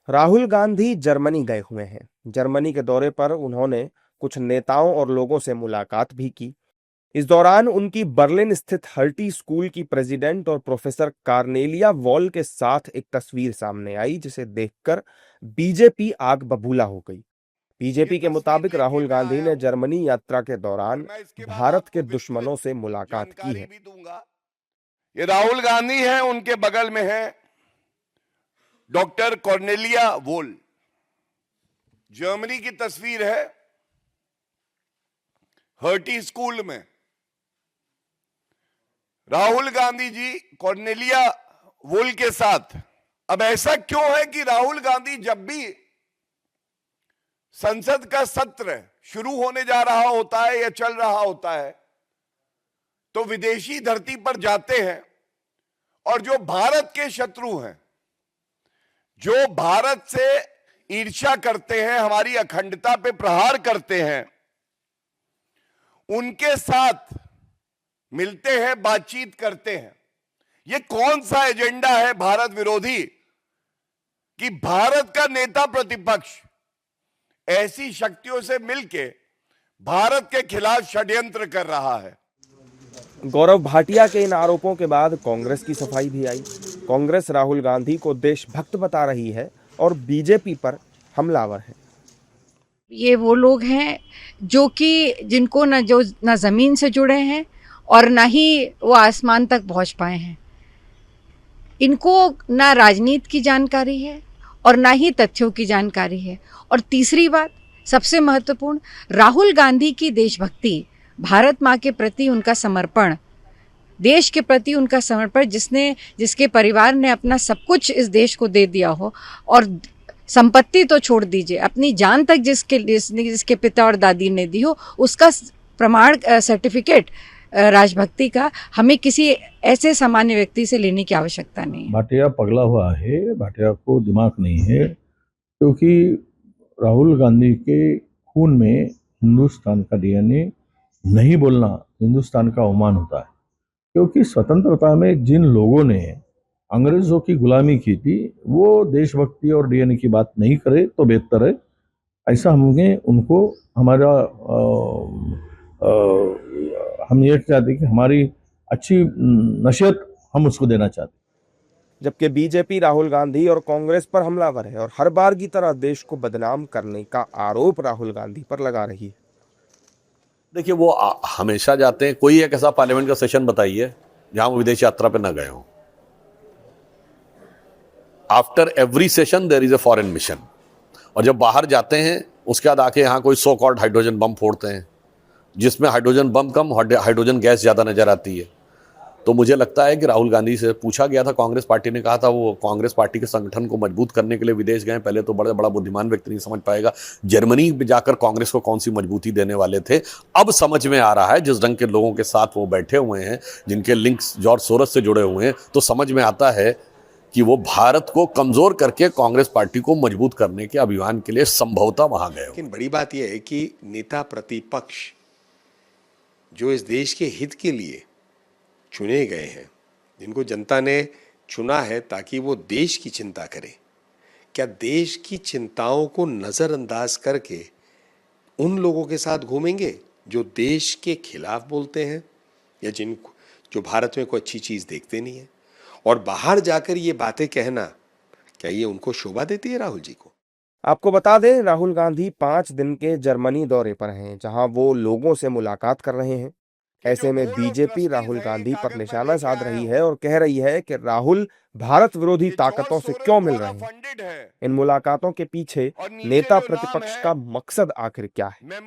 Rahul Gandhi Germany गए हुए हैं। जर्मनी के दौरे पर उन्होंने कुछ नेताओं और लोगों से मुलाकात भी की। इस दौरान उनकी बर्लिन स्थित हर्टी स्कूल की प्रेसिडेंट और प्रोफेसर कार्नेलिया वॉल के साथ एक तस्वीर सामने आई, जिसे देखकर बीजेपी आग बबूला हो गई। ये बीजेपी के तस्वीर मुताबिक देखिए, राहुल मैं गांधी आया ने हूं जर्मनी यात्रा के और दौरान मैं इसके बाद भारत आपको के विस्तृत दुश्मनों से मुलाकात की जानकारी है। भी दूंगा। ये राहुल गांधी हैं, उनके बगल में है डॉक्टर कॉर्नेलिया वोल। जर्मनी की तस्वीर है, हर्टी स्कूल में राहुल गांधी जी कॉर्नेलिया वोल के साथ। अब ऐसा क्यों है कि राहुल गांधी जब भी संसद का सत्र शुरू होने जा रहा होता है या चल रहा होता है तो विदेशी धरती पर जाते हैं और जो भारत के शत्रु हैं, जो भारत से ईर्ष्या करते हैं, हमारी अखंडता पे प्रहार करते हैं, उनके साथ मिलते हैं, बातचीत करते हैं। ये कौन सा एजेंडा है भारत विरोधी कि भारत का नेता प्रतिपक्ष ऐसी शक्तियों से मिलके भारत के खिलाफ षड्यंत्र कर रहा है। गौरव भाटिया के इन आरोपों के बाद कांग्रेस की सफाई भी आई। कांग्रेस राहुल गांधी को देशभक्त बता रही है और बीजेपी पर हमलावर है। ये वो लोग हैं जो कि जिनको न जमीन से जुड़े हैं और ना ही वो आसमान तक पहुंच पाए हैं। इनको ना राजनीति की जानकारी है और ना ही तथ्यों की जानकारी है। और तीसरी बात, सबसे महत्वपूर्ण, राहुल गांधी की देशभक्ति, भारत माँ के प्रति उनका समर्पण, देश के प्रति उनका समर्पण, जिसके परिवार ने अपना सब कुछ इस देश को दे दिया हो, और संपत्ति तो छोड़ दीजिए, अपनी जान तक जिसके पिता और दादी ने दी हो, उसका प्रमाण सर्टिफिकेट राजभक्ति का हमें किसी ऐसे सामान्य व्यक्ति से लेने की आवश्यकता नहीं है। भाटिया पगला हुआ है, भाटिया को दिमाग नहीं है, क्योंकि राहुल गांधी के खून में हिंदुस्तान का डीएनए, नहीं बोलना हिंदुस्तान का अवमान होता है। क्योंकि स्वतंत्रता में जिन लोगों ने अंग्रेजों की गुलामी की थी, वो देशभक्ति और डीएनए की बात नहीं करे तो बेहतर है। ऐसा हमें उनको हमारा हम ये चाहते हैं कि हमारी अच्छी नसीहत हम उसको देना चाहते हैं। जबकि बीजेपी राहुल गांधी और कांग्रेस पर हमलावर है और हर बार की तरह देश को बदनाम करने का आरोप राहुल गांधी पर लगा रही है। देखिए, वो हमेशा जाते हैं। कोई एक ऐसा पार्लियामेंट का सेशन बताइए जहां वो विदेश यात्रा पे ना गए हों। After every session there is a foreign mission. और जब बाहर जाते हैं उसके बाद आके यहाँ कोई सो कॉल्ड हाइड्रोजन बम फोड़ते हैं, जिसमें हाइड्रोजन बम कम, हाइड्रोजन गैस ज़्यादा नजर आती है। तो मुझे लगता है कि राहुल गांधी से पूछा गया था, कांग्रेस पार्टी ने कहा था वो कांग्रेस पार्टी के संगठन को मजबूत करने के लिए विदेश गए। पहले तो बड़ा बुद्धिमान व्यक्ति नहीं समझ पाएगा जर्मनी में जाकर कांग्रेस को कौन सी मजबूती देने वाले थे। अब समझ में आ रहा है जिस ढंग के लोगों के साथ वो बैठे हुए हैं, जिनके लिंक्स जॉर्ज सोरस से जुड़े हुए हैं, तो समझ में आता है कि वो भारत को कमजोर करके कांग्रेस पार्टी को मजबूत करने के अभियान के लिए संभवतः वहां गए। लेकिन बड़ी बात यह है कि नेता प्रतिपक्ष जो इस देश के हित के लिए चुने गए हैं, जिनको जनता ने चुना है ताकि वो देश की चिंता करें, क्या देश की चिंताओं को नजरअंदाज करके उन लोगों के साथ घूमेंगे जो देश के खिलाफ बोलते हैं या जो भारत में कोई अच्छी चीज देखते नहीं है? और बाहर जाकर ये बातें कहना, क्या ये उनको शोभा देती है राहुल जी को? आपको बता दें, राहुल गांधी 5 दिन के जर्मनी दौरे पर हैं, जहां वो लोगों से मुलाकात कर रहे हैं। ऐसे में बीजेपी राहुल गांधी पर निशाना साध रही है और कह रही है कि राहुल भारत विरोधी ताकतों से क्यों मिल रहे हैं। इन मुलाकातों के पीछे नेता प्रतिपक्ष का मकसद आखिर क्या है?